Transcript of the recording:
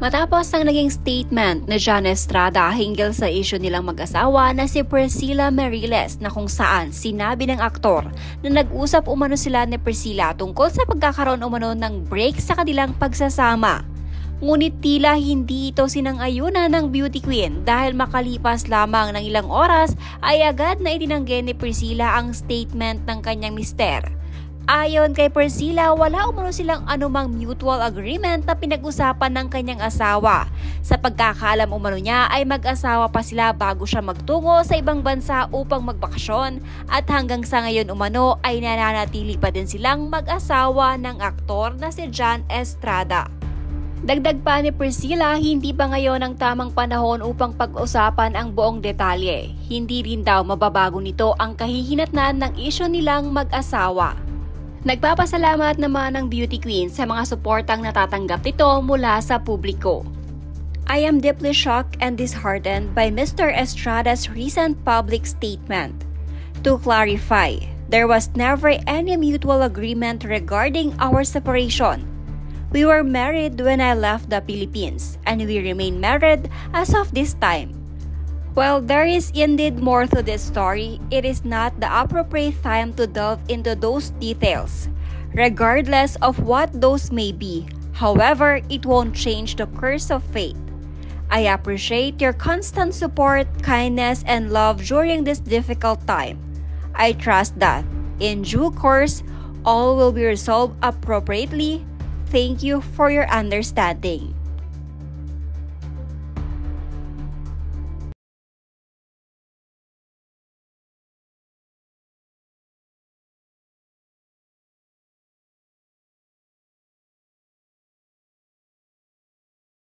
Matapos ang naging statement ni Jan Estrada hinggil sa isyu nilang mag-asawa na si Priscilla Meriles na kung saan sinabi ng aktor na nag-usap umano sila ni Priscilla tungkol sa pagkakaroon umano ng break sa kanilang pagsasama. Ngunit tila hindi ito sinang-ayunan ng beauty queen dahil makalipas lamang ng ilang oras ay agad na itinanggi ni Priscilla ang statement ng kanyang mister. Ayon kay Priscilla, wala umano silang anumang mutual agreement na pinag-usapan ng kanyang asawa. Sa pagkakaalam umano niya ay mag-asawa pa sila bago siya magtungo sa ibang bansa upang magbakasyon at hanggang sa ngayon umano ay nananatili pa din silang mag-asawa ng aktor na si Jan Estrada. Dagdag pa ni Priscilla, hindi pa ngayon ang tamang panahon upang pag-usapan ang buong detalye. Hindi rin daw mababago nito ang kahihinatnan ng isyu nilang mag-asawa. Nagpapasalamat naman ang beauty queen sa mga suportang natatanggap nito mula sa publiko. I am deeply shocked and disheartened by Mr. Estrada's recent public statement. To clarify, there was never any mutual agreement regarding our separation. We were married when I left the Philippines, and we remain married as of this time. While there is indeed more to this story, it is not the appropriate time to delve into those details. Regardless of what those may be, however, it won't change the course of fate. I appreciate your constant support, kindness, and love during this difficult time. I trust that, in due course, all will be resolved appropriately. Thank you for your understanding.